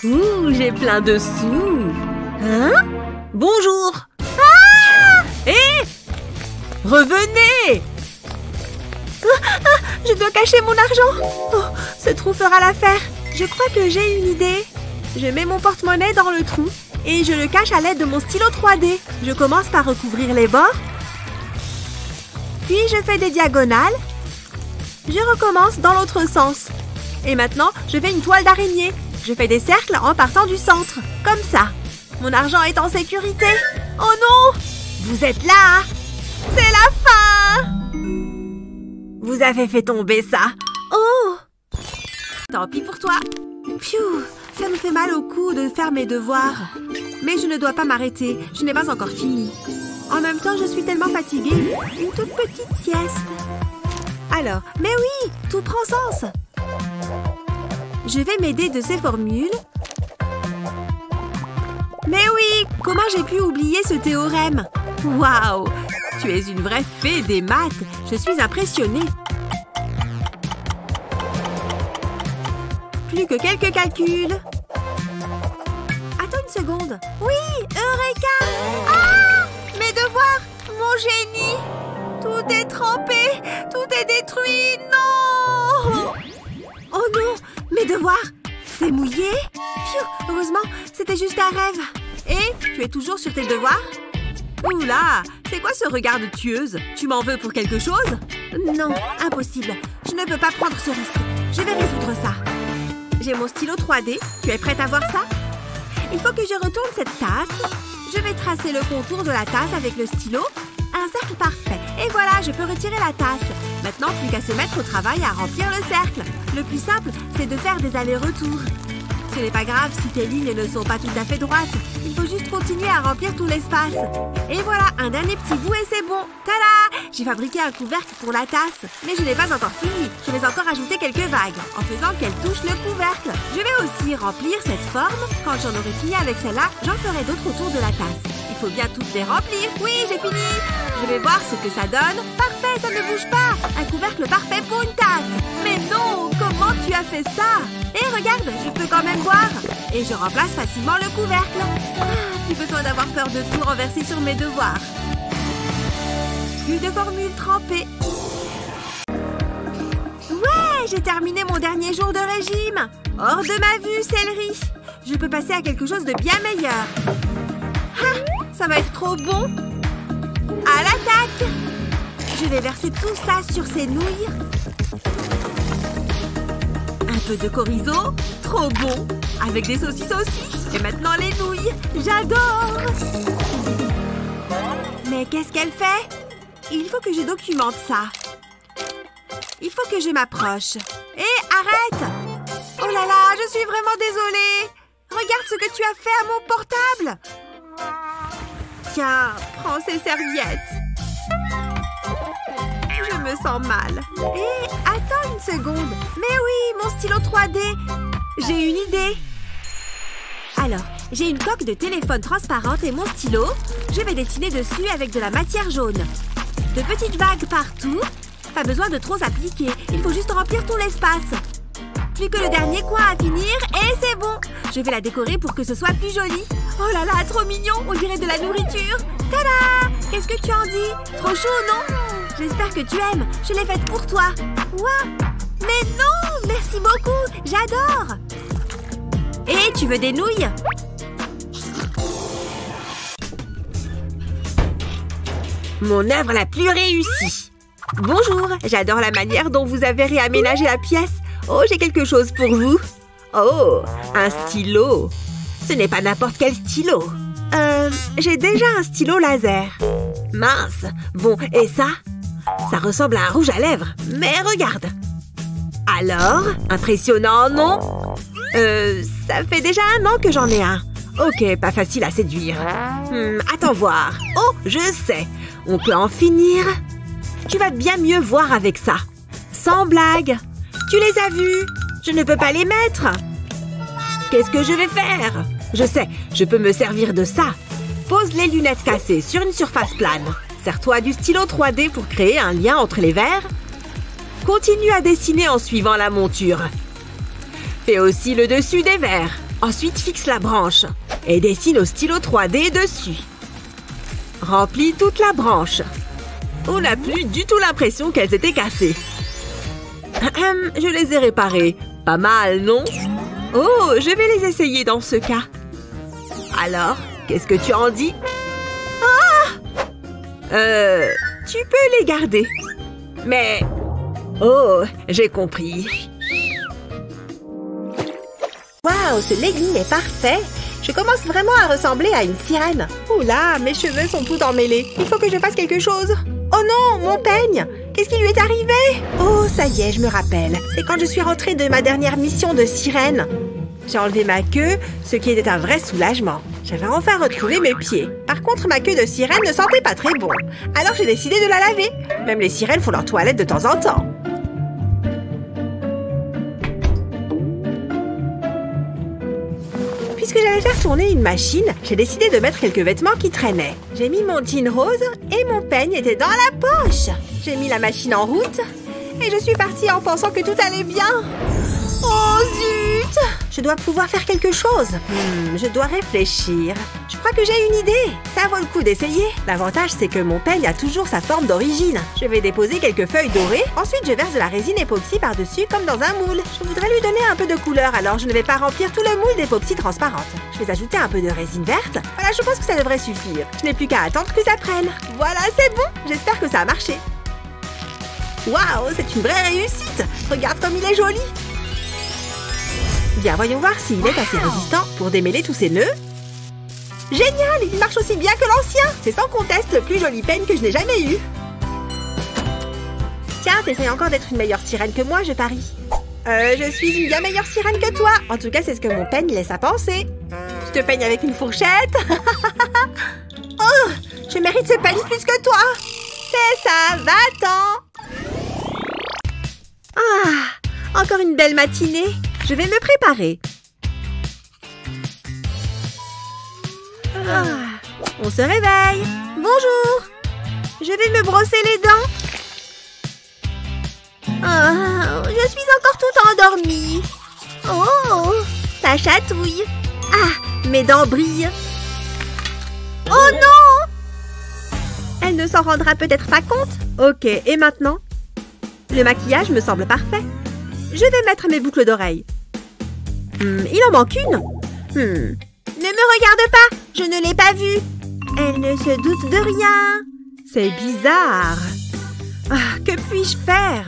Ouh, j'ai plein de sous. Hein? Bonjour. Ah! Hé! Revenez! Je dois cacher mon argent. Oh, ce trou fera l'affaire. Je crois que j'ai une idée. Je mets mon porte-monnaie dans le trou et je le cache à l'aide de mon stylo 3D. Je commence par recouvrir les bords. Puis je fais des diagonales. Je recommence dans l'autre sens. Et maintenant, je fais une toile d'araignée. Je fais des cercles en partant du centre. Comme ça. Mon argent est en sécurité. Oh non! Vous êtes là! C'est la fin! Vous avez fait tomber ça. Oh! Tant pis pour toi. Pfiou! Ça me fait mal au cou de faire mes devoirs. Mais je ne dois pas m'arrêter. Je n'ai pas encore fini. En même temps, je suis tellement fatiguée. Une toute petite sieste. Alors, mais oui! Tout prend sens. Je vais m'aider de ces formules. Mais oui! Comment j'ai pu oublier ce théorème? Waouh! Tu es une vraie fée des maths. Je suis impressionnée. Plus que quelques calculs. Attends une seconde. Oui! Eureka! Ah! Mes devoirs! Mon génie! Tout est trempé! Tout est détruit! Non! Oh non! Mes devoirs! C'est mouillé? Pfiou! Heureusement, c'était juste un rêve. Et tu es toujours sur tes devoirs? Oula! C'est quoi ce regard de tueuse? Tu m'en veux pour quelque chose? Non, impossible. Je ne peux pas prendre ce risque. Je vais résoudre ça. J'ai mon stylo 3D. Tu es prête à voir ça? Il faut que je retourne cette tasse. Je vais tracer le contour de la tasse avec le stylo. Un cercle parfait. Et voilà, je peux retirer la tasse. Maintenant, plus qu'à se mettre au travail à remplir le cercle. Le plus simple, c'est de faire des allers-retours. Ce n'est pas grave si tes lignes ne sont pas tout à fait droites. Il faut juste continuer à remplir tout l'espace. Et voilà, un dernier petit bout et c'est bon. Tada! J'ai fabriqué un couvercle pour la tasse. Mais je n'ai pas encore fini. Je vais encore ajouter quelques vagues en faisant qu'elle touche le couvercle. Je vais aussi remplir cette forme. Quand j'en aurai fini avec celle-là, j'en ferai d'autres autour de la tasse. Il faut bien toutes les remplir. Oui, j'ai fini. Je vais voir ce que ça donne. Parfait, ça ne bouge pas. Un couvercle parfait pour une tasse. Mais non, comment tu as fait ça? Et regarde, je peux quand même boire. Et je remplace facilement le couvercle. Ah, plus besoin d'avoir peur de tout renverser sur mes devoirs. Plus de formules trempées. Ouais, j'ai terminé mon dernier jour de régime. Hors de ma vue, céleri. Je peux passer à quelque chose de bien meilleur. Ah, ça va être trop bon. À l'attaque! Je vais verser tout ça sur ces nouilles. Un peu de chorizo. Trop bon. Avec des saucisses aussi. Et maintenant les nouilles. J'adore! Mais qu'est-ce qu'elle fait? Il faut que je documente ça. Il faut que je m'approche. Hé, arrête! Oh là là, je suis vraiment désolée. Regarde ce que tu as fait à mon portable. Tiens, prends ces serviettes. Je me sens mal. Hé, attends une seconde. Mais oui, mon stylo 3D. J'ai une idée. Alors, j'ai une coque de téléphone transparente et mon stylo. Je vais dessiner dessus avec de la matière jaune. De petites vagues partout. Pas besoin de trop appliquer. Il faut juste remplir tout l'espace. Plus que le dernier coin à finir et c'est bon. Je vais la décorer pour que ce soit plus joli. Oh là là, trop mignon. On dirait de la nourriture. Tada! Qu'est-ce que tu en dis? Trop chaud, non? J'espère que tu aimes. Je l'ai faite pour toi. Ouah! Mais non! Merci beaucoup. J'adore. Et tu veux des nouilles? Mon œuvre la plus réussie. Bonjour. J'adore la manière dont vous avez réaménagé la pièce. Oh, j'ai quelque chose pour vous. Oh, un stylo. Ce n'est pas n'importe quel stylo. J'ai déjà un stylo laser. Mince. Bon, et ça? Ça ressemble à un rouge à lèvres. Mais regarde. Alors, impressionnant, non? Ça fait déjà 1 an que j'en ai un. Ok, pas facile à séduire. Attends voir. Oh, je sais. On peut en finir. Tu vas bien mieux voir avec ça. Sans blague. Tu les as vus? Je ne peux pas les mettre. Qu'est-ce que je vais faire? Je sais, je peux me servir de ça. Pose les lunettes cassées sur une surface plane. Sers-toi du stylo 3D pour créer un lien entre les verres. Continue à dessiner en suivant la monture. Fais aussi le dessus des verres. Ensuite, fixe la branche et dessine au stylo 3D dessus. Remplis toute la branche. On n'a plus du tout l'impression qu'elles étaient cassées. Je les ai réparées. Pas mal, non? Oh, je vais les essayer dans ce cas. Alors, qu'est-ce que tu en dis? Tu peux les garder. Mais... Oh, j'ai compris. Waouh, ce legging est parfait. Je commence vraiment à ressembler à une sirène. Oula, mes cheveux sont tout emmêlés. Il faut que je fasse quelque chose. Oh non, mon peigne! Qu'est-ce qui lui est arrivé? Oh, ça y est, je me rappelle. C'est quand je suis rentrée de ma dernière mission de sirène. J'ai enlevé ma queue, ce qui était un vrai soulagement. J'avais enfin retrouvé mes pieds. Par contre, ma queue de sirène ne sentait pas très bon. Alors j'ai décidé de la laver. Même les sirènes font leur toilette de temps en temps. Puisque j'allais faire tourner une machine, j'ai décidé de mettre quelques vêtements qui traînaient. J'ai mis mon jean rose et mon peigne était dans la poche. J'ai mis la machine en route et je suis partie en pensant que tout allait bien. Oh zut! Je dois pouvoir faire quelque chose. Je dois réfléchir. Je crois que j'ai une idée. Ça vaut le coup d'essayer. L'avantage, c'est que mon peigne a toujours sa forme d'origine. Je vais déposer quelques feuilles dorées. Ensuite, je verse de la résine époxy par-dessus comme dans un moule. Je voudrais lui donner un peu de couleur, alors je ne vais pas remplir tout le moule d'époxy transparente. Je vais ajouter un peu de résine verte. Voilà, je pense que ça devrait suffire. Je n'ai plus qu'à attendre que ça prenne. Voilà, c'est bon. J'espère que ça a marché. Waouh, c'est une vraie réussite. Regarde comme il est joli. Bien, voyons voir s'il est assez résistant pour démêler tous ces nœuds. Génial! Il marche aussi bien que l'ancien! C'est sans conteste le plus joli peigne que je n'ai jamais eu. Tiens, t'essayes encore d'être une meilleure sirène que moi, je parie. Je suis une bien meilleure sirène que toi. En tout cas, c'est ce que mon peigne laisse à penser. Je te peigne avec une fourchette. Oh! Je mérite ce peigne plus que toi. C'est ça, va-t'en! Ah! Encore une belle matinée. Je vais me préparer. On se réveille. Bonjour. Je vais me brosser les dents. Je suis encore toute endormie. Oh, ça chatouille. Ah, mes dents brillent. Oh non! Elle ne s'en rendra peut-être pas compte. Ok, et maintenant? Le maquillage me semble parfait. Je vais mettre mes boucles d'oreilles. Il en manque une. Ne me regarde pas, je ne l'ai pas vue. Elle ne se doute de rien. C'est bizarre. Que puis-je faire?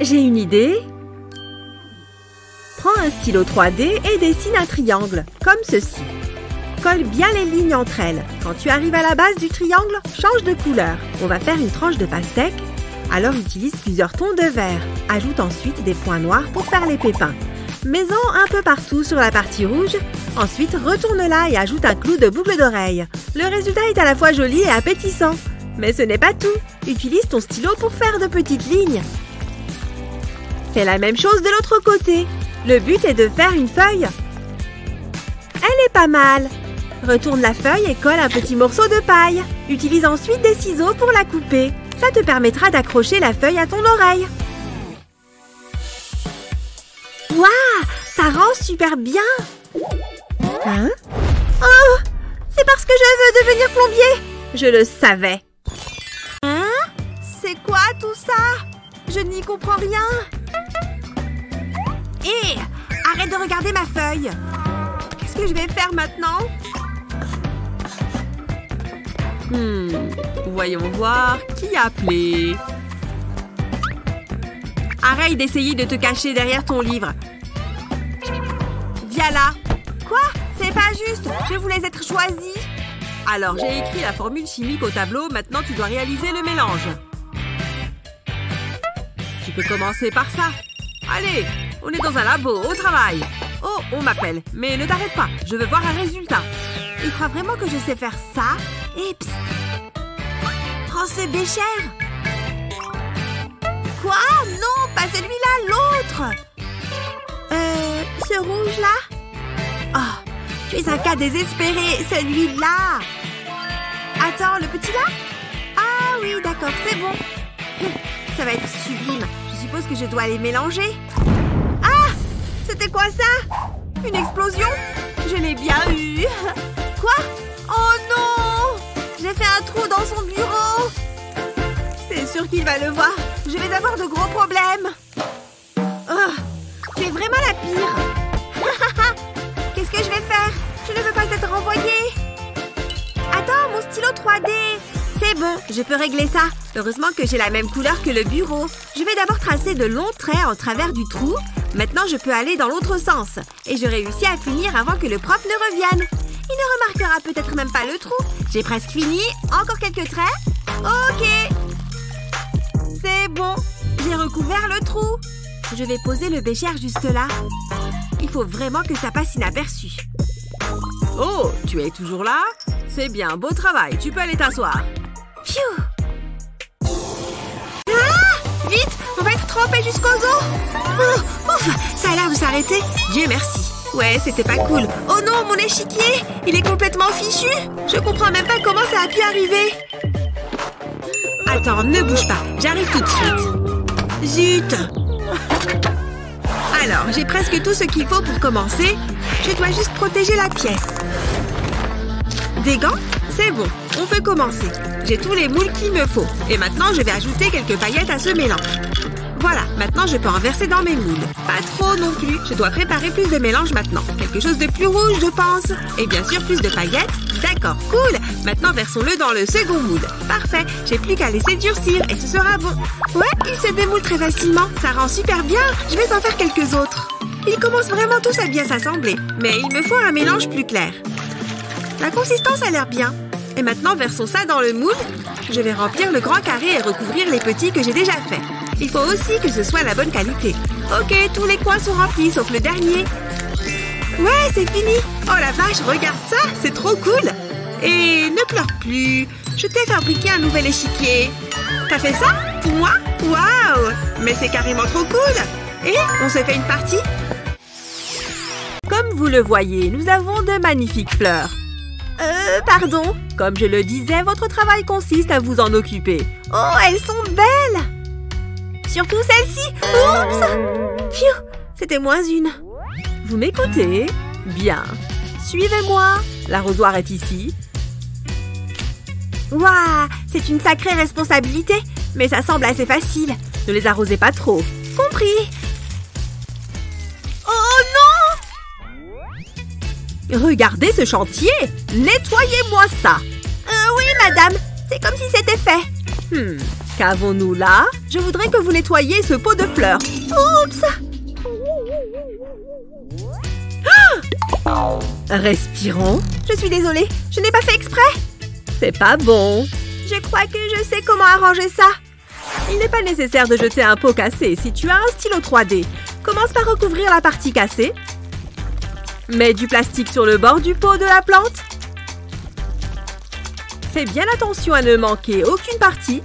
J'ai une idée. Prends un stylo 3D et dessine un triangle, comme ceci. Colle bien les lignes entre elles. Quand tu arrives à la base du triangle, change de couleur. On va faire une tranche de pastèque. Alors utilise plusieurs tons de vert. Ajoute ensuite des points noirs pour faire les pépins. Mets-en un peu partout sur la partie rouge. Ensuite, retourne-la et ajoute un clou de boucle d'oreille. Le résultat est à la fois joli et appétissant. Mais ce n'est pas tout. Utilise ton stylo pour faire de petites lignes. Fais la même chose de l'autre côté. Le but est de faire une feuille. Elle est pas mal. Retourne la feuille et colle un petit morceau de paille. Utilise ensuite des ciseaux pour la couper. Ça te permettra d'accrocher la feuille à ton oreille. Waouh, ça rend super bien. Hein? Oh, c'est parce que je veux devenir plombier. Je le savais. Hein? C'est quoi tout ça? Je n'y comprends rien. Hé, arrête de regarder ma feuille. Qu'est-ce que je vais faire maintenant? Voyons voir qui a appelé. Arrête d'essayer de te cacher derrière ton livre. Viens là. Quoi? C'est pas juste. Je voulais être choisie. Alors, j'ai écrit la formule chimique au tableau. Maintenant, tu dois réaliser le mélange. Tu peux commencer par ça. Allez, on est dans un labo, au travail. Oh, on m'appelle. Mais ne t'arrête pas. Je veux voir un résultat. Il croit vraiment que je sais faire ça? Et psst. Oh, c'est Bécher. Quoi? Non, pas celui-là, l'autre. Ce rouge-là? Oh, tu es un cas désespéré, celui-là. Attends, le petit là? Ah oui, d'accord, c'est bon. Ça va être sublime. Je suppose que je dois les mélanger. Ah! Ce vois ça? Une explosion? Je l'ai bien eu. Quoi? Oh non! J'ai fait un trou dans son bureau. C'est sûr qu'il va le voir. Je vais avoir de gros problèmes. Oh, tu es vraiment la pire. Qu'est-ce que je vais faire? Je ne veux pas être renvoyée. Attends, mon stylo 3D. C'est bon, je peux régler ça. Heureusement que j'ai la même couleur que le bureau. Je vais d'abord tracer de longs traits en travers du trou. Maintenant, je peux aller dans l'autre sens. Et je réussis à finir avant que le prof ne revienne. Il ne remarquera peut-être même pas le trou. J'ai presque fini. Encore quelques traits. Ok. C'est bon. J'ai recouvert le trou. Je vais poser le bécher juste là. Il faut vraiment que ça passe inaperçu. Oh, tu es toujours là? C'est bien, beau travail. Tu peux aller t'asseoir. Phew. Ah! Vite! On va être trempés jusqu'aux os. Oh, ouf! Ça a l'air de s'arrêter. Dieu merci. Ouais, c'était pas cool. Oh non, mon échiquier! Il est complètement fichu. Je comprends même pas comment ça a pu arriver. Attends, ne bouge pas. J'arrive tout de suite. Zut! Alors, j'ai presque tout ce qu'il faut pour commencer. Je dois juste protéger la pièce. Des gants? C'est bon, on peut commencer. J'ai tous les moules qu'il me faut. Et maintenant, je vais ajouter quelques paillettes à ce mélange. Voilà, maintenant je peux en verser dans mes moules. Pas trop non plus. Je dois préparer plus de mélange maintenant. Quelque chose de plus rouge, je pense. Et bien sûr, plus de paillettes. D'accord, cool. Maintenant, versons-le dans le second moule. Parfait. J'ai plus qu'à laisser durcir et ce sera bon. Ouais, il se démoule très facilement. Ça rend super bien. Je vais en faire quelques autres. Ils commencent vraiment tous à bien s'assembler. Mais il me faut un mélange plus clair. La consistance a l'air bien. Et maintenant, versons ça dans le moule. Je vais remplir le grand carré et recouvrir les petits que j'ai déjà faits. Il faut aussi que ce soit la bonne qualité. Ok, tous les coins sont remplis, sauf le dernier. Ouais, c'est fini. Oh la vache, regarde ça, c'est trop cool. Et ne pleure plus. Je t'ai fabriqué un nouvel échiquier. T'as fait ça? Pour moi? Waouh! Mais c'est carrément trop cool. Et on se fait une partie? Comme vous le voyez, nous avons de magnifiques fleurs. Pardon? Comme je le disais, votre travail consiste à vous en occuper. Oh, elles sont belles! Surtout celle-ci! Oups! Pfiou! C'était moins une. Vous m'écoutez? Bien. Suivez-moi. L'arrosoir est ici. Waouh! C'est une sacrée responsabilité, mais ça semble assez facile. Ne les arrosez pas trop. Compris. Oh non! Regardez ce chantier! Nettoyez-moi ça! Oui, madame. C'est comme si c'était fait. Qu'avons-nous là? Je voudrais que vous nettoyiez ce pot de fleurs. Oups! Respirons. Je suis désolée. Je n'ai pas fait exprès. C'est pas bon. Je crois que je sais comment arranger ça. Il n'est pas nécessaire de jeter un pot cassé si tu as un stylo 3D. Commence par recouvrir la partie cassée. Mets du plastique sur le bord du pot de la plante. Fais bien attention à ne manquer aucune partie.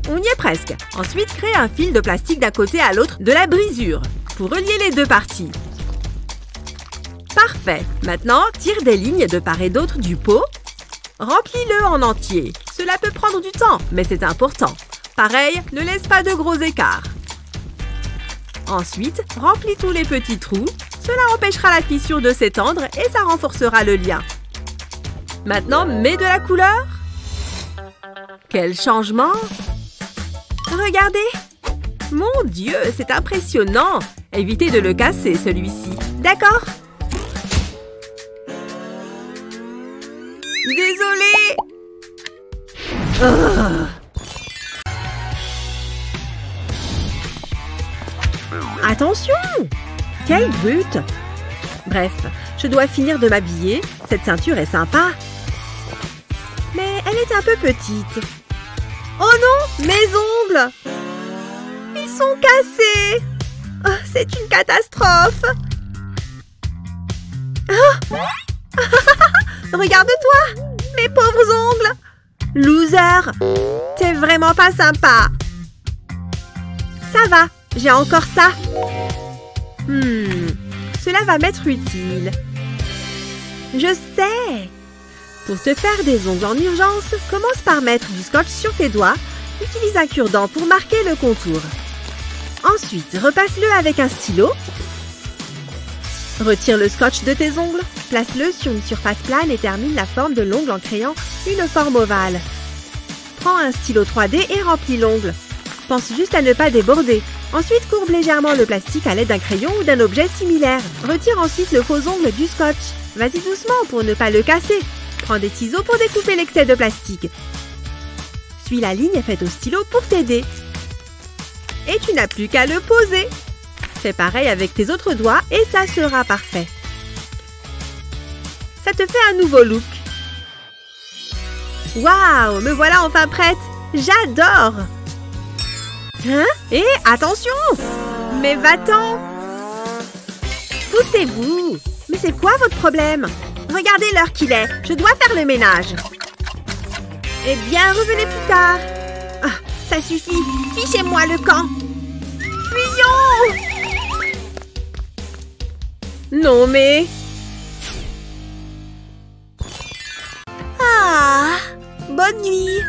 On y est presque. Ensuite, crée un fil de plastique d'un côté à l'autre de la brisure pour relier les deux parties. Parfait. Maintenant, tire des lignes de part et d'autre du pot. Remplis-le en entier. Cela peut prendre du temps, mais c'est important. Pareil, ne laisse pas de gros écarts. Ensuite, remplis tous les petits trous. Cela empêchera la fissure de s'étendre et ça renforcera le lien. Maintenant, mets de la couleur. Quel changement! Regardez! Mon Dieu, c'est impressionnant! Évitez de le casser, celui-ci. D'accord. Désolée. Attention! Quelle brute! Bref, je dois finir de m'habiller. Cette ceinture est sympa. Mais elle est un peu petite. Oh non! Mes ongles! Ils sont cassés! Oh, c'est une catastrophe! Oh. Regarde-toi! Mes pauvres ongles! Loser! T'es vraiment pas sympa! Ça va, j'ai encore ça! Cela va m'être utile. Je sais! Pour te faire des ongles en urgence, commence par mettre du scotch sur tes doigts. Utilise un cure-dent pour marquer le contour. Ensuite, repasse-le avec un stylo. Retire le scotch de tes ongles. Place-le sur une surface plane et termine la forme de l'ongle en créant une forme ovale. Prends un stylo 3D et remplis l'ongle. Pense juste à ne pas déborder. Ensuite, courbe légèrement le plastique à l'aide d'un crayon ou d'un objet similaire. Retire ensuite le faux ongle du scotch. Vas-y doucement pour ne pas le casser. Prends des ciseaux pour découper l'excès de plastique. Suis la ligne faite au stylo pour t'aider. Et tu n'as plus qu'à le poser. Fais pareil avec tes autres doigts et ça sera parfait. Ça te fait un nouveau look. Waouh, me voilà enfin prête. J'adore. Hein? Et attention! Mais va-t'en! Poussez-vous! Mais c'est quoi votre problème? Regardez l'heure qu'il est. Je dois faire le ménage. Eh bien, revenez plus tard. Ah, ça suffit. Fichez-moi le camp. Fuyons! Non, mais... Ah! Bonne nuit!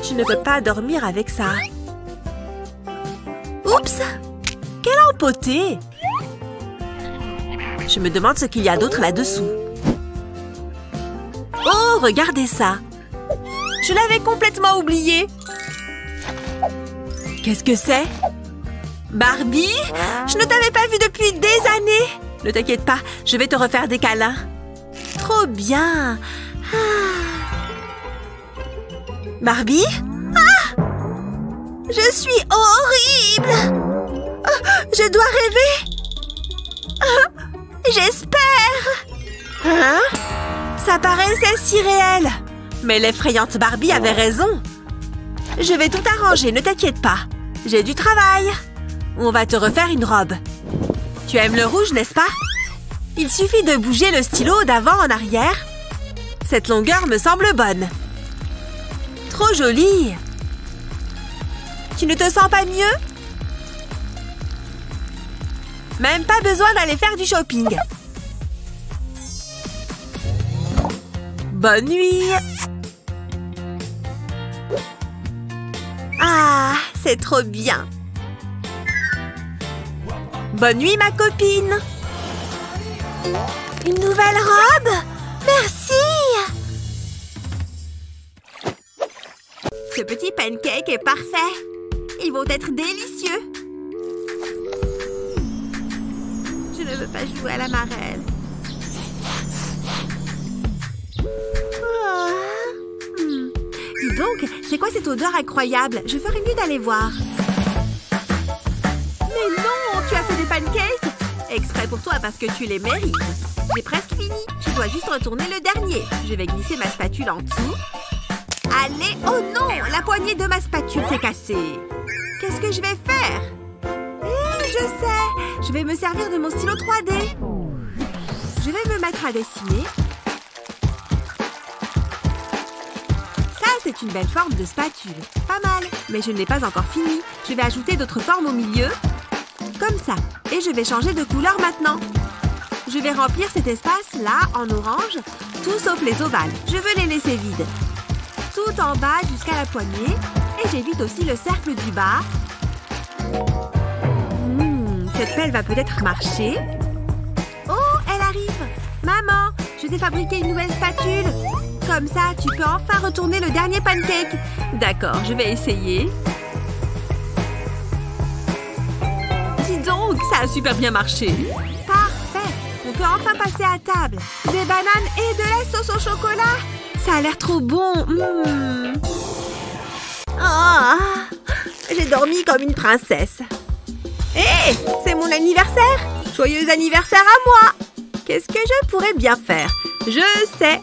Je ne peux pas dormir avec ça. Oups! Quelle empotée! Je me demande ce qu'il y a d'autre là-dessous. Oh, regardez ça! Je l'avais complètement oublié. Qu'est-ce que c'est? Barbie? Je ne t'avais pas vue depuis des années. Ne t'inquiète pas, je vais te refaire des câlins. Trop bien! Barbie? Ah! Je suis horrible! Ah, je dois rêver! Ah, j'espère! Hein? Ça paraissait si réel! Mais l'effrayante Barbie avait raison! Je vais tout arranger, ne t'inquiète pas! J'ai du travail! On va te refaire une robe. Tu aimes le rouge, n'est-ce pas? Il suffit de bouger le stylo d'avant en arrière. Cette longueur me semble bonne. Trop jolie! Tu ne te sens pas mieux? Même pas besoin d'aller faire du shopping. Bonne nuit! Ah, c'est trop bien! Bonne nuit, ma copine! Une nouvelle robe? Merci! Ce petit pancake est parfait. Ils vont être délicieux. Je ne veux pas jouer à la marelle. Dis donc, c'est quoi cette odeur incroyable? Je ferais mieux d'aller voir. Mais non, tu as fait des pancakes? Exprès pour toi parce que tu les mérites. J'ai presque fini. Je dois juste retourner le dernier. Je vais glisser ma spatule en dessous. Allez, oh non! La poignée de ma spatule s'est cassée. Qu'est-ce que je vais faire? Je sais! Je vais me servir de mon stylo 3D. Je vais me mettre à dessiner. Ça, c'est une belle forme de spatule. Pas mal. Mais je ne l'ai pas encore fini. Je vais ajouter d'autres formes au milieu. Comme ça. Et je vais changer de couleur maintenant. Je vais remplir cet espace-là en orange, tout sauf les ovales. Je veux les laisser vides. Tout en bas jusqu'à la poignée. Et j'évite aussi le cercle du bas. Cette pelle va peut-être marcher. Oh, elle arrive! Maman, je t'ai fabriqué une nouvelle spatule. Comme ça, tu peux enfin retourner le dernier pancake. D'accord, je vais essayer. Dis donc, ça a super bien marché. Parfait! On peut enfin passer à table. Des bananes et de la sauce au chocolat. Ça a l'air trop bon. Oh, j'ai dormi comme une princesse. Hé, c'est mon anniversaire! Joyeux anniversaire à moi! Qu'est-ce que je pourrais bien faire? Je sais!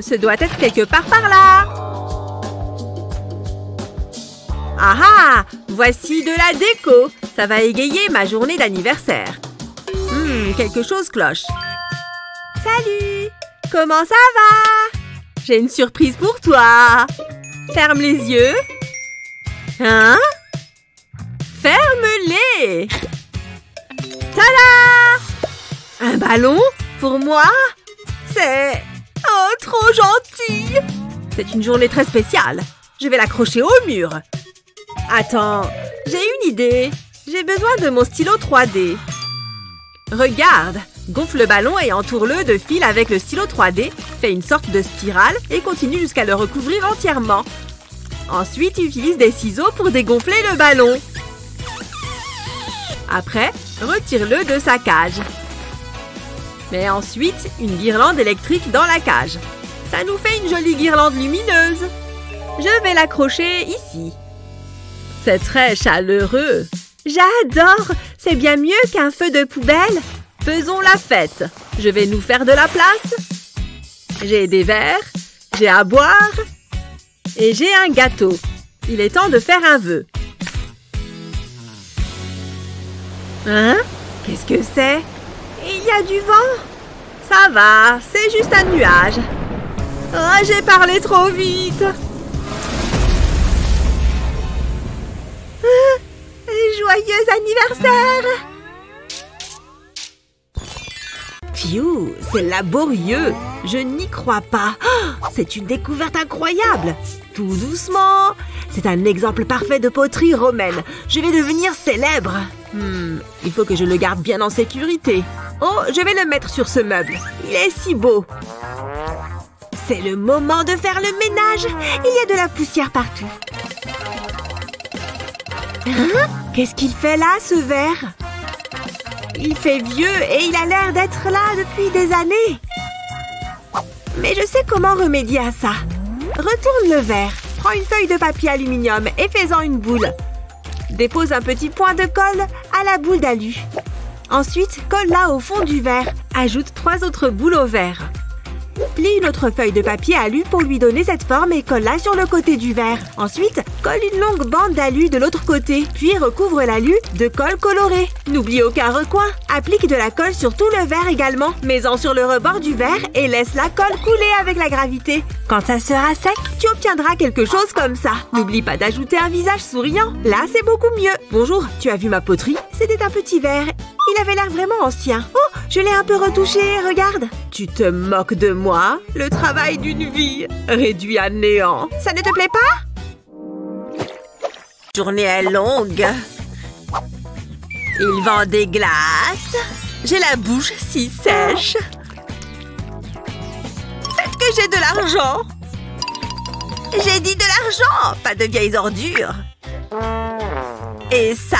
Ce doit être quelque part par là! Ah ah! Voici de la déco! Ça va égayer ma journée d'anniversaire. Quelque chose cloche. Salut! Comment ça va? J'ai une surprise pour toi! Ferme les yeux. Hein? Ferme-les! Tada! Un ballon? Pour moi? C'est... oh, trop gentil! C'est une journée très spéciale. Je vais l'accrocher au mur. Attends, j'ai une idée. J'ai besoin de mon stylo 3D. Regarde! Gonfle le ballon et entoure-le de fil avec le stylo 3D. Fais une sorte de spirale et continue jusqu'à le recouvrir entièrement. Ensuite, utilise des ciseaux pour dégonfler le ballon. Après, retire-le de sa cage. Mets ensuite une guirlande électrique dans la cage. Ça nous fait une jolie guirlande lumineuse. Je vais l'accrocher ici. C'est très chaleureux. J'adore! C'est bien mieux qu'un feu de poubelle. Faisons la fête. Je vais nous faire de la place. J'ai des verres, j'ai à boire et j'ai un gâteau. Il est temps de faire un vœu. Hein? Qu'est-ce que c'est? Il y a du vent. Ça va, c'est juste un nuage. Oh, j'ai parlé trop vite. Joyeux anniversaire! Phew, c'est laborieux. Je n'y crois pas. Oh, c'est une découverte incroyable. Tout doucement. C'est un exemple parfait de poterie romaine. Je vais devenir célèbre. Il faut que je le garde bien en sécurité. Oh, je vais le mettre sur ce meuble. Il est si beau. C'est le moment de faire le ménage. Il y a de la poussière partout. Hein? Qu'est-ce qu'il fait là, ce verre? Il fait vieux et il a l'air d'être là depuis des années. Mais je sais comment remédier à ça. Retourne le verre. Prends une feuille de papier aluminium et fais-en une boule. Dépose un petit point de colle à la boule d'alu. Ensuite, colle-la au fond du verre. Ajoute 3 autres boules au verre. Plie une autre feuille de papier alu pour lui donner cette forme et colle-la sur le côté du verre. Ensuite, colle une longue bande d'alu de l'autre côté, puis recouvre l'alu de colle colorée. N'oublie aucun recoin. Applique de la colle sur tout le verre également. Mets-en sur le rebord du verre et laisse la colle couler avec la gravité. Quand ça sera sec, tu obtiendras quelque chose comme ça. N'oublie pas d'ajouter un visage souriant. Là, c'est beaucoup mieux. Bonjour, tu as vu ma poterie? C'était un petit verre. Il avait l'air vraiment ancien. Oh, je l'ai un peu retouché, regarde. Tu te moques de moi? Le travail d'une vie réduit à néant. Ça ne te plaît pas? La journée est longue. Il vend des glaces. J'ai la bouche si sèche. Faites que j'ai de l'argent. J'ai dit de l'argent, pas de vieilles ordures. Et ça?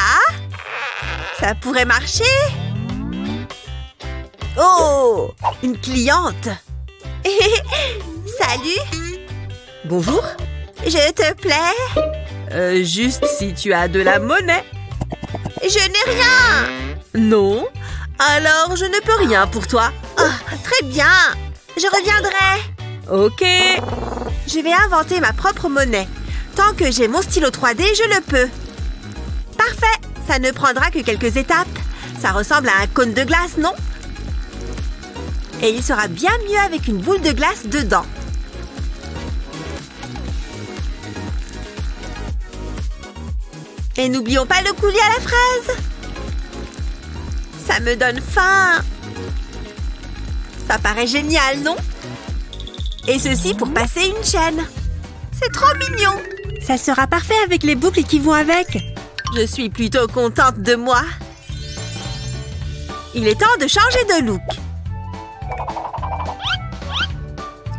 Ça pourrait marcher? Oh! Une cliente! Salut! Bonjour! Je te plais? Juste si tu as de la monnaie. Je n'ai rien! Non? Alors je ne peux rien pour toi. Oh, très bien! Je reviendrai! Ok! Je vais inventer ma propre monnaie. Tant que j'ai mon stylo 3D, je le peux. Parfait! Ça ne prendra que quelques étapes. Ça ressemble à un cône de glace, non? Et il sera bien mieux avec une boule de glace dedans. Et n'oublions pas le coulis à la fraise. Ça me donne faim. Ça paraît génial, non? Et ceci pour passer une chaîne. C'est trop mignon. Ça sera parfait avec les boucles qui vont avec. Je suis plutôt contente de moi. Il est temps de changer de look.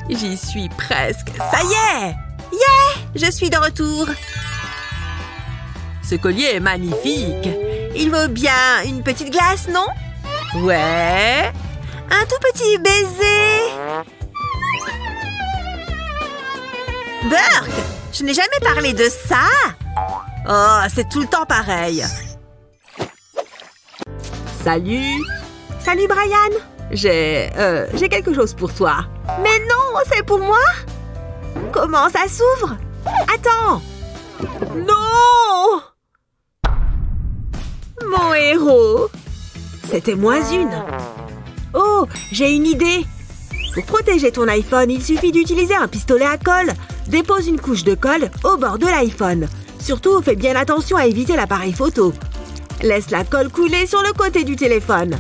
J'y suis presque. Ça y est! Yeah! Je suis de retour. Ce collier est magnifique. Il vaut bien une petite glace, non? Ouais. Un tout petit baiser. Burk! Je n'ai jamais parlé de ça. Oh, c'est tout le temps pareil. Salut. Salut, Brian. J'ai quelque chose pour toi. Mais non, c'est pour moi? Comment ça s'ouvre? Attends. Non! Mon héros. C'était moins une. Oh, j'ai une idée. Pour protéger ton iPhone, il suffit d'utiliser un pistolet à colle. Dépose une couche de colle au bord de l'iPhone. Surtout, fais bien attention à éviter l'appareil photo. Laisse la colle couler sur le côté du téléphone.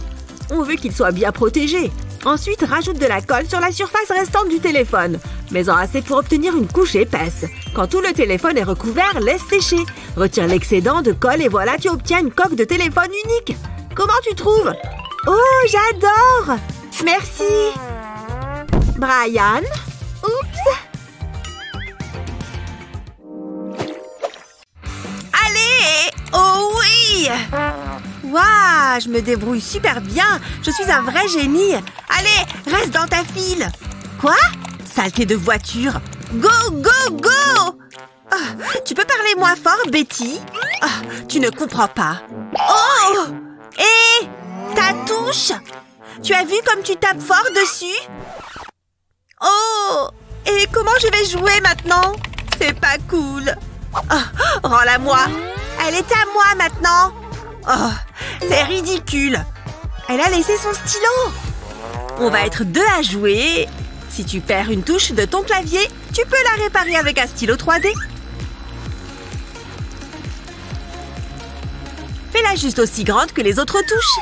On veut qu'il soit bien protégé. Ensuite, rajoute de la colle sur la surface restante du téléphone. Mets-en assez pour obtenir une couche épaisse. Quand tout le téléphone est recouvert, laisse sécher. Retire l'excédent de colle et voilà, tu obtiens une coque de téléphone unique. Comment tu trouves? Oh, j'adore! Merci! Brian? Oups! Allez! Oh oui! Waouh! Je me débrouille super bien! Je suis un vrai génie! Allez, reste dans ta file! Quoi? Saleté de voiture! Go, go, go! Oh, tu peux parler moins fort, Betty? Oh, tu ne comprends pas. Oh! Hé! Ta touche! Tu as vu comme tu tapes fort dessus? Oh! Et comment je vais jouer maintenant? C'est pas cool. Oh, rends-la-moi. Elle est à moi maintenant. Oh, c'est ridicule. Elle a laissé son stylo. On va être deux à jouer. Si tu perds une touche de ton clavier, tu peux la réparer avec un stylo 3D. Fais-la juste aussi grande que les autres touches.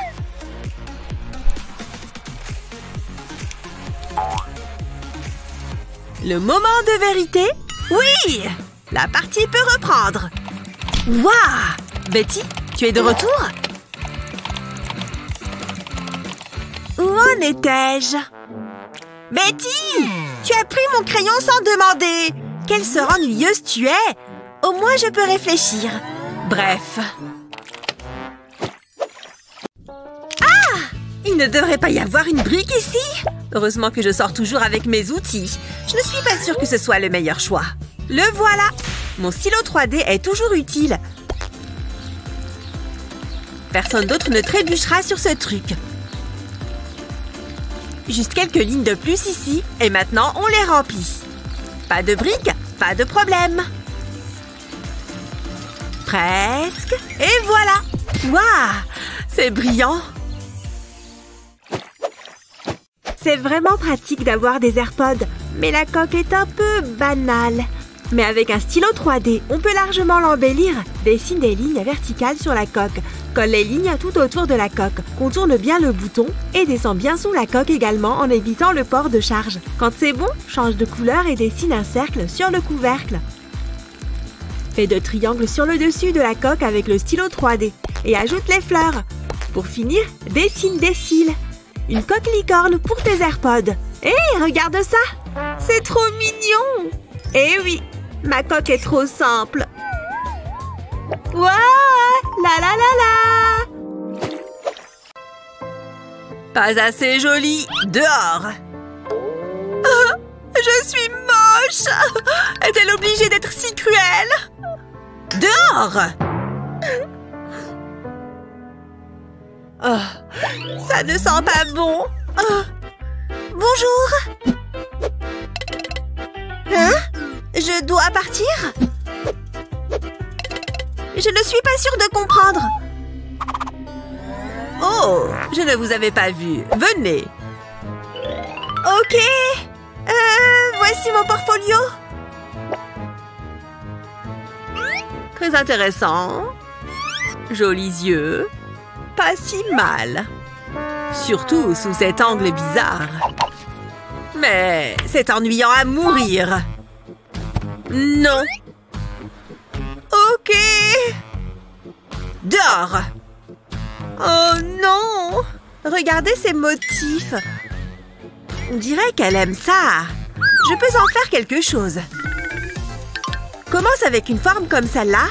Le moment de vérité? Oui! La partie peut reprendre. Waouh! Betty, tu es de retour? Où en étais-je? Betty! Tu as pris mon crayon sans demander! Quelle sœur ennuyeuse tu es! Au moins je peux réfléchir. Bref. Ah! Il ne devrait pas y avoir une brique ici? Heureusement que je sors toujours avec mes outils. Je ne suis pas sûre que ce soit le meilleur choix. Le voilà! Mon stylo 3D est toujours utile. Personne d'autre ne trébuchera sur ce truc. Juste quelques lignes de plus ici. Et maintenant, on les remplit. Pas de briques, pas de problème. Presque. Et voilà! Waouh! C'est brillant! C'est vraiment pratique d'avoir des AirPods, mais la coque est un peu banale. Mais avec un stylo 3D, on peut largement l'embellir. Dessine des lignes verticales sur la coque. Colle les lignes tout autour de la coque. Contourne bien le bouton et descend bien sous la coque également en évitant le port de charge. Quand c'est bon, change de couleur et dessine un cercle sur le couvercle. Fais de triangles sur le dessus de la coque avec le stylo 3D et ajoute les fleurs. Pour finir, dessine des cils. Une coque licorne pour tes AirPods. Hé, regarde ça! C'est trop mignon! Eh oui, ma coque est trop simple. Ouah! La la la la! Pas assez jolie. Dehors! Oh, je suis moche! Est-elle obligée d'être si cruelle? Dehors! Oh, ça ne sent pas bon. Oh. Bonjour. Hein? Je dois partir? Je ne suis pas sûre de comprendre. Oh, je ne vous avais pas vu. Venez. Ok. Voici mon portfolio. Très intéressant. Jolis yeux. Pas si mal. Surtout sous cet angle bizarre. Mais c'est ennuyant à mourir. Non. Ok. Dehors. Oh non. Regardez ces motifs. On dirait qu'elle aime ça. Je peux en faire quelque chose. Commence avec une forme comme celle-là.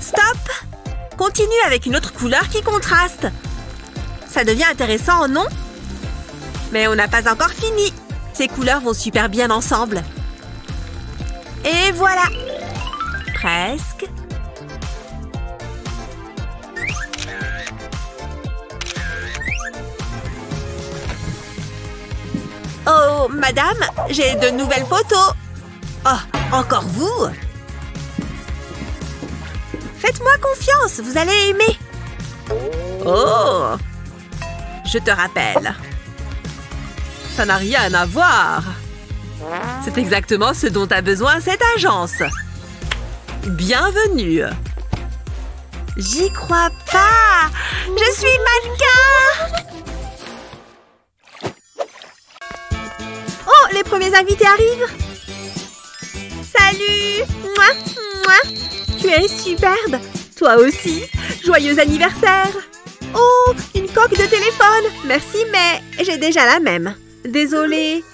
Stop! Continue avec une autre couleur qui contraste. Ça devient intéressant, non? Mais on n'a pas encore fini. Ces couleurs vont super bien ensemble. Et voilà! Presque. Oh, madame, j'ai de nouvelles photos. Oh, encore vous? Faites-moi confiance, vous allez aimer. Oh! Je te rappelle. Ça n'a rien à voir. C'est exactement ce dont a besoin cette agence. Bienvenue. J'y crois pas! Je suis mannequin! Oh, les premiers invités arrivent! Salut! Mouah, mouah. Tu es superbe! Toi aussi! Joyeux anniversaire! Oh, une coque de téléphone! Merci, mais j'ai déjà la même. Désolée,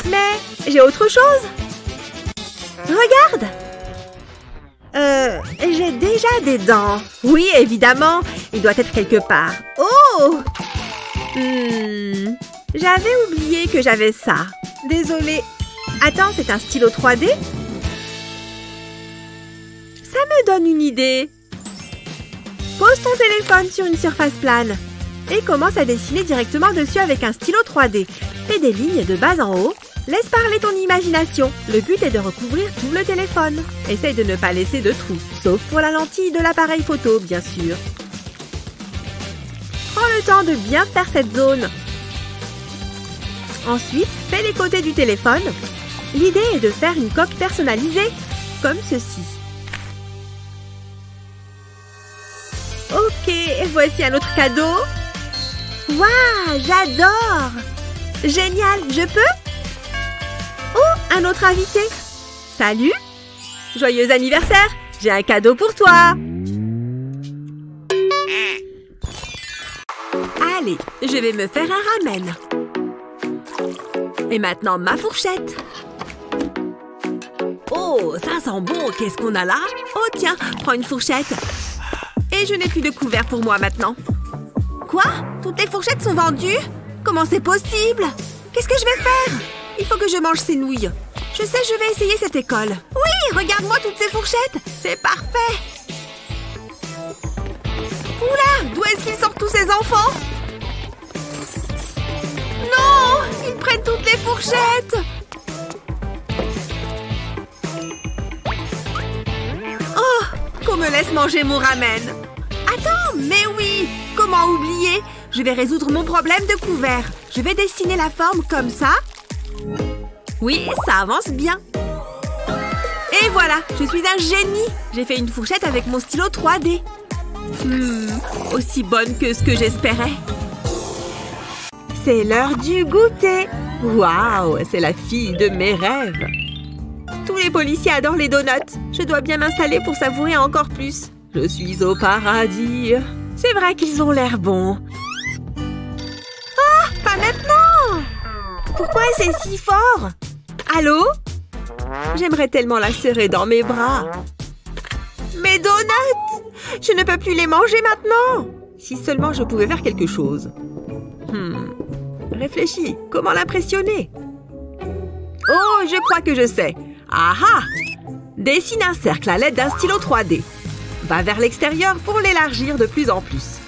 mais j'ai autre chose. Regarde! J'ai déjà des dents. Oui, évidemment. Il doit être quelque part. Oh! J'avais oublié que j'avais ça. Désolée. Attends, c'est un stylo 3D? Ça me donne une idée. Pose ton téléphone sur une surface plane et commence à dessiner directement dessus avec un stylo 3D. Fais des lignes de bas en haut. Laisse parler ton imagination. Le but est de recouvrir tout le téléphone. Essaye de ne pas laisser de trous, sauf pour la lentille de l'appareil photo, bien sûr. Prends le temps de bien faire cette zone. Ensuite, fais les côtés du téléphone. L'idée est de faire une coque personnalisée, comme ceci. Ok, voici un autre cadeau. Waouh, j'adore! Génial, je peux? Oh, un autre invité. Salut! Joyeux anniversaire! J'ai un cadeau pour toi! Allez, je vais me faire un ramen. Et maintenant, ma fourchette. Oh, ça sent bon. Qu'est-ce qu'on a là? Oh, tiens, prends une fourchette. Et je n'ai plus de couvert pour moi maintenant. Quoi? Toutes les fourchettes sont vendues? Comment c'est possible? Qu'est-ce que je vais faire? Il faut que je mange ces nouilles. Je sais, je vais essayer cette école. Oui, regarde-moi toutes ces fourchettes. C'est parfait. Oula, d'où est-ce qu'ils sortent tous ces enfants? Non, ils prennent toutes les fourchettes. Oh, qu'on me laisse manger mon ramen. Attends, mais oui, comment oublier? Je vais résoudre mon problème de couvert. Je vais dessiner la forme comme ça. Oui, ça avance bien. Et voilà, je suis un génie. J'ai fait une fourchette avec mon stylo 3D. Aussi bonne que ce que j'espérais. C'est l'heure du goûter. Waouh, c'est la fille de mes rêves. Tous les policiers adorent les donuts. Je dois bien m'installer pour savourer encore plus. Je suis au paradis. C'est vrai qu'ils ont l'air bons. Ah, pas maintenant! Pourquoi c'est si fort? Allô? J'aimerais tellement la serrer dans mes bras. Mes donuts! Je ne peux plus les manger maintenant. Si seulement je pouvais faire quelque chose. Réfléchis, comment l'impressionner? Oh, je crois que je sais. Ah ah! Dessine un cercle à l'aide d'un stylo 3D. Va vers l'extérieur pour l'élargir de plus en plus.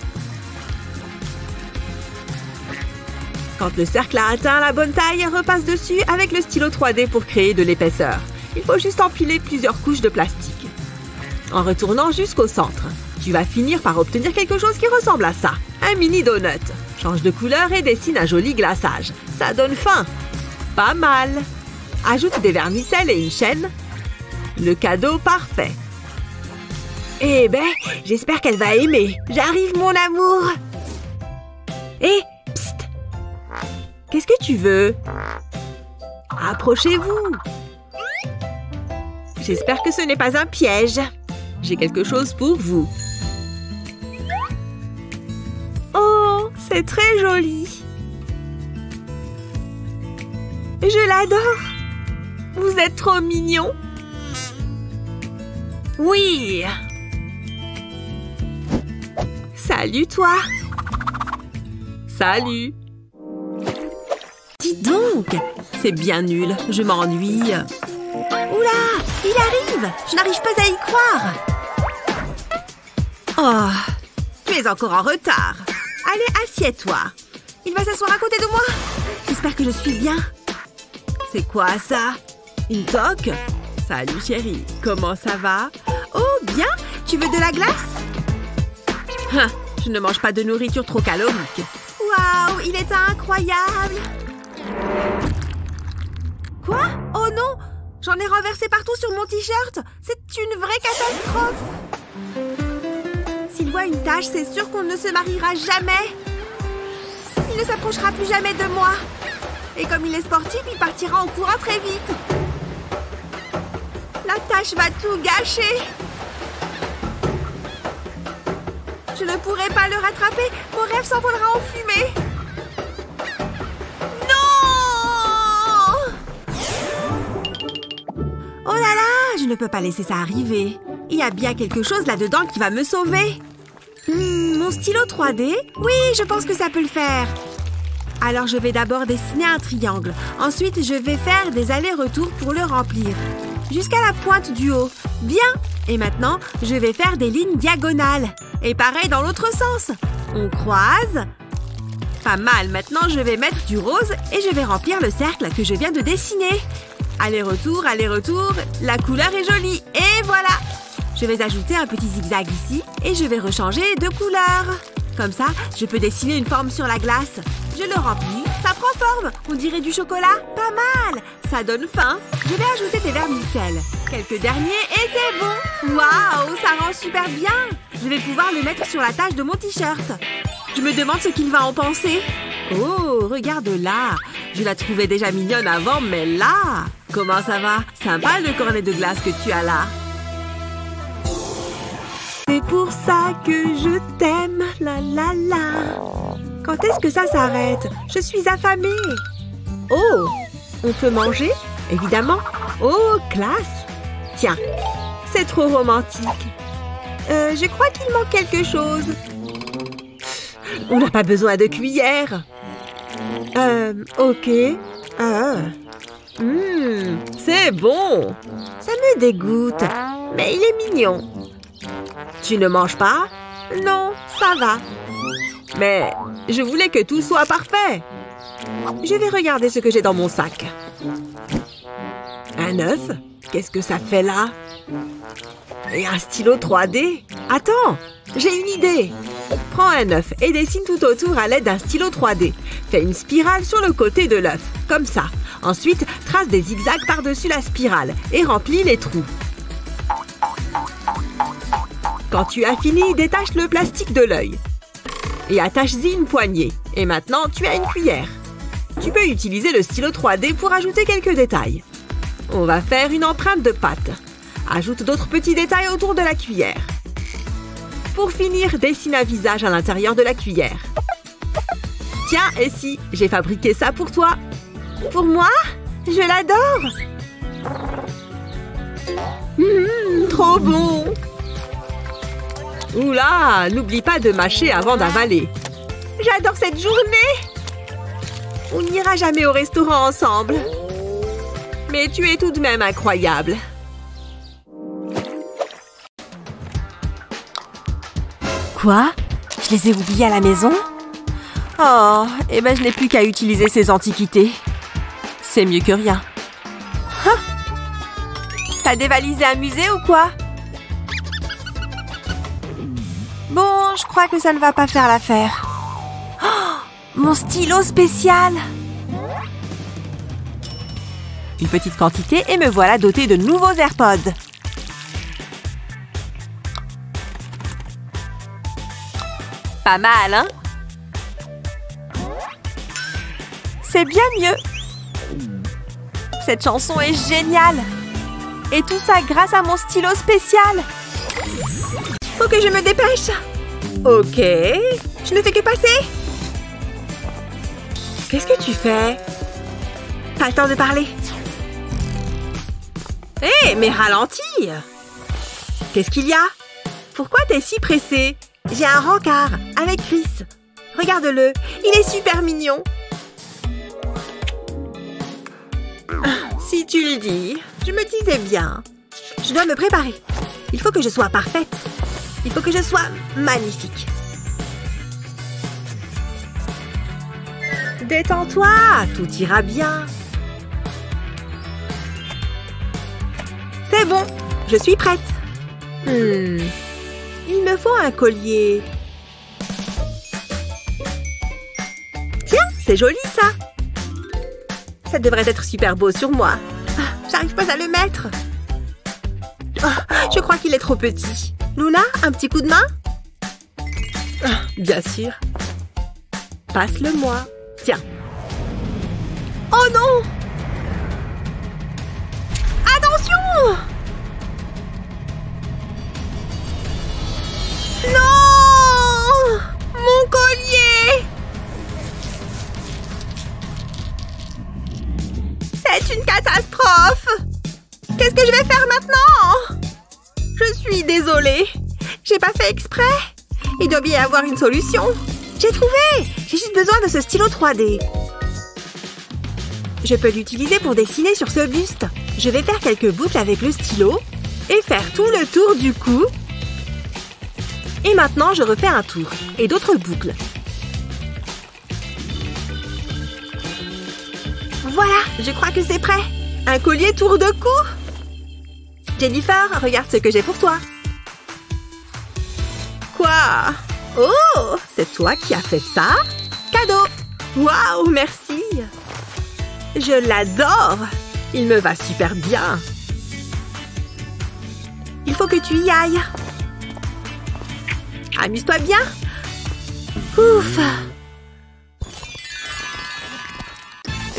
Quand le cercle a atteint la bonne taille, repasse dessus avec le stylo 3D pour créer de l'épaisseur. Il faut juste empiler plusieurs couches de plastique. En retournant jusqu'au centre, tu vas finir par obtenir quelque chose qui ressemble à ça. Un mini donut. Change de couleur et dessine un joli glaçage. Ça donne faim. Pas mal. Ajoute des vermicelles et une chaîne. Le cadeau parfait. Eh ben, j'espère qu'elle va aimer. J'arrive, mon amour. Hé, psst. Qu'est-ce que tu veux? Approchez-vous. J'espère que ce n'est pas un piège. J'ai quelque chose pour vous. Oh, c'est très joli. Je l'adore. Vous êtes trop mignon. Oui. Salut, toi. Salut. Dis donc, c'est bien nul. Je m'ennuie. Oula, il arrive. Je n'arrive pas à y croire. Oh, tu es encore en retard. Allez, assieds-toi. Il va s'asseoir à côté de moi. J'espère que je suis bien. C'est quoi ça? Une toque? Salut chérie, comment ça va? Oh, bien. Tu veux de la glace? Je ne mange pas de nourriture trop calorique. Waouh, il est incroyable. Quoi? Oh non, j'en ai renversé partout sur mon t-shirt. C'est une vraie catastrophe. s'il voit une tache, c'est sûr qu'on ne se mariera jamais. Il ne s'approchera plus jamais de moi. Et comme il est sportif, il partira en courant très vite. La tache va tout gâcher. Je ne pourrai pas le rattraper. Mon rêve s'envolera en fumée. Oh là là, je ne peux pas laisser ça arriver. Il y a bien quelque chose là-dedans qui va me sauver. Mon stylo 3D? Oui, je pense que ça peut le faire. Alors je vais d'abord dessiner un triangle. Ensuite, je vais faire des allers-retours pour le remplir. Jusqu'à la pointe du haut. Bien. Et maintenant, je vais faire des lignes diagonales. Et pareil dans l'autre sens. On croise. Pas mal. Maintenant, je vais mettre du rose et je vais remplir le cercle que je viens de dessiner. Aller-retour, aller-retour, la couleur est jolie. Et voilà! Je vais ajouter un petit zigzag ici et je vais rechanger de couleur. Comme ça, je peux dessiner une forme sur la glace. Je le remplis, ça prend forme. On dirait du chocolat. Pas mal! Ça donne faim. Je vais ajouter des vermicelles. Quelques derniers et c'est bon! Waouh! Ça rend super bien! Je vais pouvoir le mettre sur la tache de mon t-shirt. Je me demande ce qu'il va en penser. Oh, regarde là! Je la trouvais déjà mignonne avant, mais là… Comment ça va? Sympa le cornet de glace que tu as là. C'est pour ça que je t'aime, la la la. Quand est-ce que ça s'arrête? Je suis affamée. Oh, on peut manger? Évidemment. Oh, classe. Tiens, c'est trop romantique. Je crois qu'il manque quelque chose. On n'a pas besoin de cuillère. Ok. C'est bon. Ça me dégoûte. Mais il est mignon. Tu ne manges pas? Non, ça va. Mais je voulais que tout soit parfait. Je vais regarder ce que j'ai dans mon sac. Un œuf? Qu'est-ce que ça fait là? Et un stylo 3D? Attends, j'ai une idée. Prends un œuf et dessine tout autour à l'aide d'un stylo 3D. Fais une spirale sur le côté de l'œuf, comme ça. Ensuite, trace des zigzags par-dessus la spirale et remplis les trous. Quand tu as fini, détache le plastique de l'œil. Et attache-y une poignée. Et maintenant, tu as une cuillère. Tu peux utiliser le stylo 3D pour ajouter quelques détails. On va faire une empreinte de pâte. Ajoute d'autres petits détails autour de la cuillère. Pour finir, dessine un visage à l'intérieur de la cuillère. Tiens, et si, j'ai fabriqué ça pour toi. Pour moi? Je l'adore! Trop bon! Oula, n'oublie pas de mâcher avant d'avaler. J'adore cette journée! On n'ira jamais au restaurant ensemble. Mais tu es tout de même incroyable. Quoi? Je les ai oubliés à la maison? Oh, eh ben je n'ai plus qu'à utiliser ces antiquités. C'est mieux que rien. Hein? T'as dévalisé un musée ou quoi? Bon, je crois que ça ne va pas faire l'affaire. Oh, mon stylo spécial! Une petite quantité et me voilà dotée de nouveaux AirPods. Pas mal, hein? C'est bien mieux. Cette chanson est géniale. Et tout ça grâce à mon stylo spécial. Faut que je me dépêche. Ok. Je ne fais que passer. Qu'est-ce que tu fais? Pas le temps de parler. Hé, mais ralentis. Qu'est-ce qu'il y a? Pourquoi t'es si pressée? J'ai un rencard avec Chris. Regarde-le. Il est super mignon. Si tu le dis, je me disais bien. Je dois me préparer. Il faut que je sois parfaite. Il faut que je sois magnifique. Détends-toi, tout ira bien. C'est bon, je suis prête. Il me faut un collier. Tiens, c'est joli ça. Ça devrait être super beau sur moi. J'arrive pas à le mettre. Oh, je crois qu'il est trop petit. Luna, un petit coup de main? Ah, bien sûr. Passe-le-moi. Tiens. Oh non! Attention! Non! Mon collier! C'est une catastrophe! Qu'est-ce que je vais faire maintenant? Je suis désolée. J'ai pas fait exprès. Il doit bien y avoir une solution. J'ai trouvé! J'ai juste besoin de ce stylo 3D. Je peux l'utiliser pour dessiner sur ce buste. Je vais faire quelques boucles avec le stylo et faire tout le tour du cou. Et maintenant, je refais un tour et d'autres boucles. Voilà, je crois que c'est prêt. Un collier tour de cou. Jennifer, regarde ce que j'ai pour toi. Quoi? Oh, c'est toi qui as fait ça? Cadeau! Waouh, merci! Je l'adore! Il me va super bien. Il faut que tu y ailles. Amuse-toi bien. Ouf!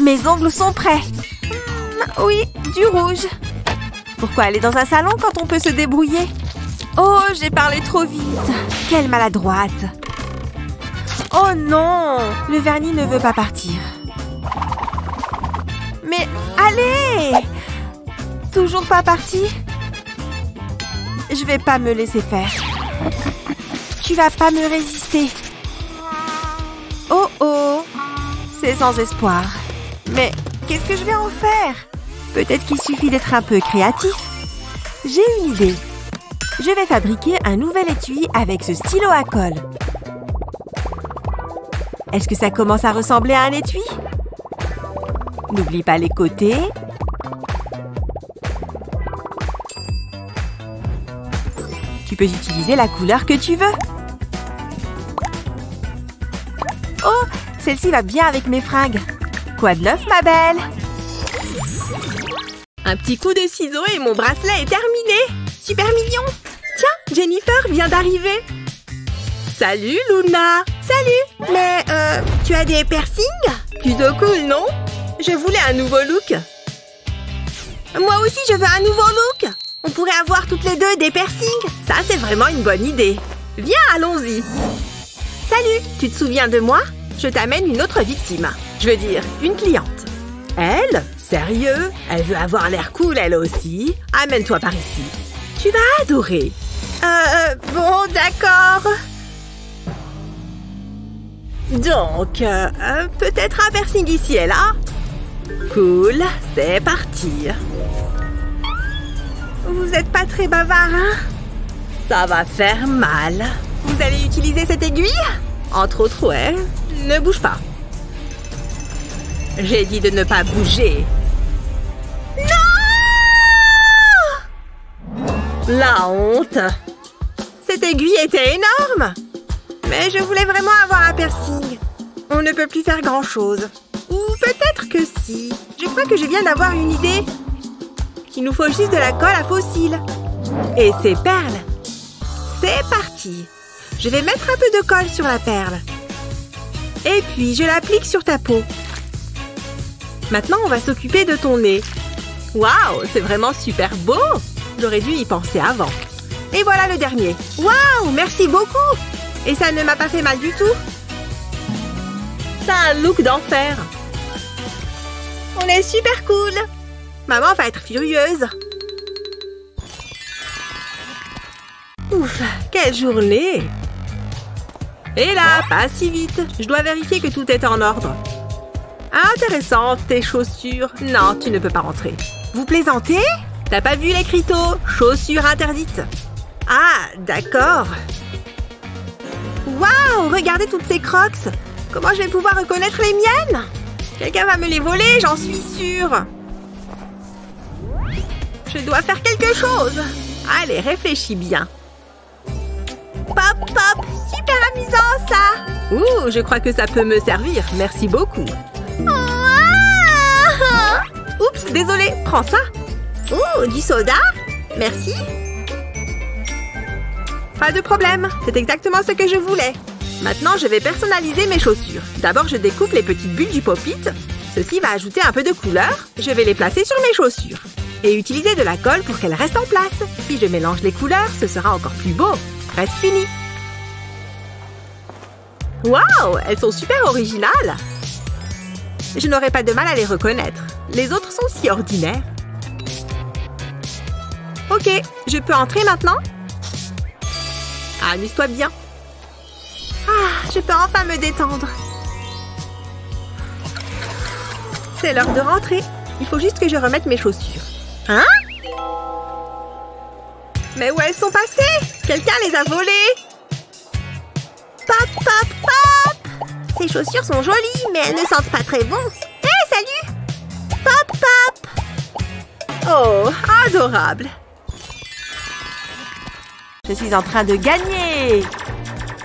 Mes ongles sont prêts. Oui, du rouge. Pourquoi aller dans un salon quand on peut se débrouiller? Oh, j'ai parlé trop vite. Quelle maladroite. Oh non! Le vernis ne veut pas partir. Mais allez! Toujours pas parti? Je vais pas me laisser faire. Tu vas pas me résister. Oh oh! C'est sans espoir. Mais qu'est-ce que je vais en faire? Peut-être qu'il suffit d'être un peu créatif. J'ai une idée. Je vais fabriquer un nouvel étui avec ce stylo à colle. Est-ce que ça commence à ressembler à un étui? N'oublie pas les côtés. Tu peux utiliser la couleur que tu veux. Oh, celle-ci va bien avec mes fringues. Quoi de neuf, ma belle? Un petit coup de ciseau et mon bracelet est terminé. Super mignon. Tiens, Jennifer vient d'arriver. Salut, Luna. Salut. Mais, tu as des piercings? Plutôt cool, non? Je voulais un nouveau look. Moi aussi, je veux un nouveau look. On pourrait avoir toutes les deux des piercings. Ça, c'est vraiment une bonne idée. Viens, allons-y. Salut, tu te souviens de moi? Je t'amène une autre victime. Je veux dire, une cliente. Elle? Sérieux? Elle veut avoir l'air cool, elle aussi. Amène-toi par ici. Tu vas adorer. Bon, d'accord. Donc, peut-être un piercing ici et là? Cool, c'est parti. Vous êtes pas très bavard, hein? Ça va faire mal. Vous allez utiliser cette aiguille? Entre autres, ouais. Ne bouge pas. J'ai dit de ne pas bouger. Non! La honte. Cette aiguille était énorme. Mais je voulais vraiment avoir un piercing. On ne peut plus faire grand-chose. Ou peut-être que si. Je crois que je viens d'avoir une idée. Il nous faut juste de la colle à fossiles. Et ces perles. C'est parti. Je vais mettre un peu de colle sur la perle. Et puis, je l'applique sur ta peau. Maintenant, on va s'occuper de ton nez. Waouh, c'est vraiment super beau. J'aurais dû y penser avant. Et voilà le dernier. Waouh, merci beaucoup. Et ça ne m'a pas fait mal du tout. T'as un look d'enfer. On est super cool. Maman va être furieuse. Ouf, quelle journée. Et là, pas si vite. Je dois vérifier que tout est en ordre. Intéressant, tes chaussures. Non, tu ne peux pas rentrer. Vous plaisantez? T'as pas vu l'écriteau? Chaussures interdites. Ah, d'accord. Waouh, regardez toutes ces crocs. Comment je vais pouvoir reconnaître les miennes? Quelqu'un va me les voler, j'en suis sûre. Je dois faire quelque chose. Allez, réfléchis bien. Pop, pop, super amusant ça. Ouh, je crois que ça peut me servir. Merci beaucoup. Oups, désolée, prends ça. Ouh, du soda. Merci. Pas de problème, c'est exactement ce que je voulais. Maintenant, je vais personnaliser mes chaussures. D'abord, je découpe les petites bulles du pop-it. Ceci va ajouter un peu de couleur. Je vais les placer sur mes chaussures. Et utiliser de la colle pour qu'elles restent en place. Si je mélange les couleurs, ce sera encore plus beau. Presque fini. Waouh, elles sont super originales. Je n'aurai pas de mal à les reconnaître. Les autres sont si ordinaires. Ok, je peux entrer maintenant? Amuse-toi bien. Ah, je peux enfin me détendre. C'est l'heure de rentrer. Il faut juste que je remette mes chaussures. Hein? Mais où elles sont passées? Quelqu'un les a volées. Pop, pop, pop! Ces chaussures sont jolies, mais elles ne sentent pas très bon. Hé, salut! Pop, pop! Oh, adorable! Je suis en train de gagner!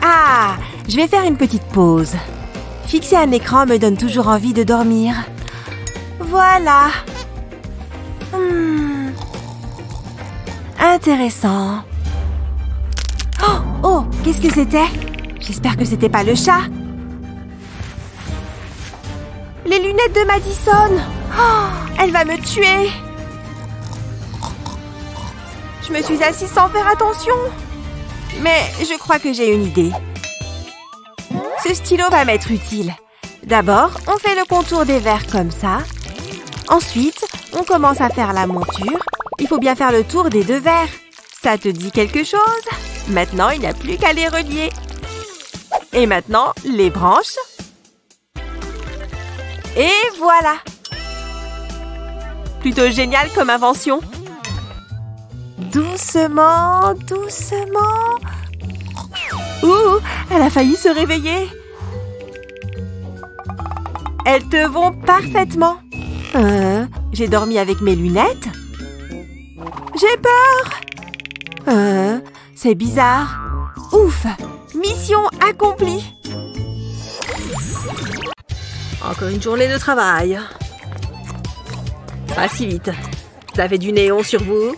Ah, je vais faire une petite pause. Fixer un écran me donne toujours envie de dormir. Voilà! Intéressant. Oh, qu'est-ce que c'était? J'espère que c'était pas le chat. Les lunettes de Madison. Oh, elle va me tuer. Je me suis assise sans faire attention. Mais je crois que j'ai une idée. Ce stylo va m'être utile. D'abord, on fait le contour des verres comme ça. Ensuite, on commence à faire la monture. Il faut bien faire le tour des deux verres. Ça te dit quelque chose? Maintenant, il n'y a plus qu'à les relier. Et maintenant, les branches. Et voilà! Plutôt génial comme invention. Doucement, doucement. Ouh, elle a failli se réveiller. Elles te vont parfaitement. J'ai dormi avec mes lunettes. J'ai peur. C'est bizarre. Ouf, mission accomplie. Encore une journée de travail. Pas si vite. Vous avez du néon sur vous?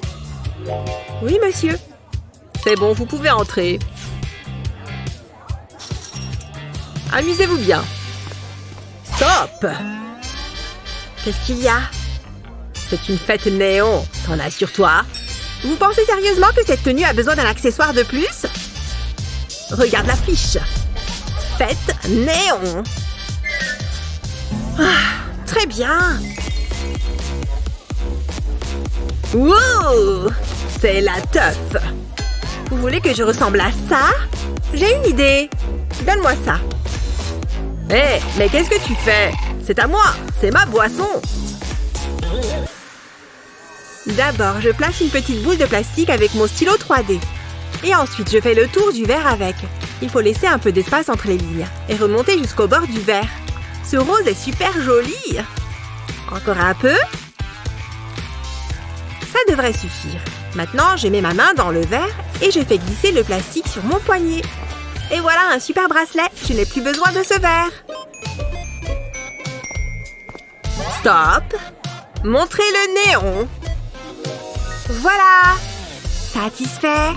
Oui, monsieur. C'est bon, vous pouvez entrer. Amusez-vous bien. Stop! Qu'est-ce qu'il y a? C'est une fête néon. T'en as sur toi? Vous pensez sérieusement que cette tenue a besoin d'un accessoire de plus? Regarde l'affiche. Fête néon. Ah, très bien. Wow! C'est la teuf. Vous voulez que je ressemble à ça? J'ai une idée. Donne-moi ça. Hé, mais qu'est-ce que tu fais? C'est à moi. C'est ma boisson. D'abord, je place une petite boule de plastique avec mon stylo 3D. Et ensuite, je fais le tour du verre avec. Il faut laisser un peu d'espace entre les lignes et remonter jusqu'au bord du verre. Ce rose est super joli. Encore un peu. Ça devrait suffire. Maintenant, je mets ma main dans le verre et je fais glisser le plastique sur mon poignet. Et voilà un super bracelet. Je n'ai plus besoin de ce verre. Stop. Montrez le néon. Voilà. Satisfait.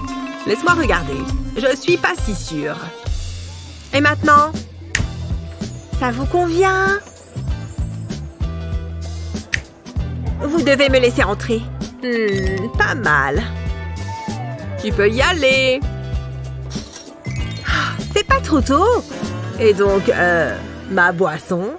Laisse-moi regarder. Je suis pas si sûre. Et maintenant? Ça vous convient? Vous devez me laisser entrer. Pas mal. Tu peux y aller. C'est pas trop tôt. Et donc, ma boisson?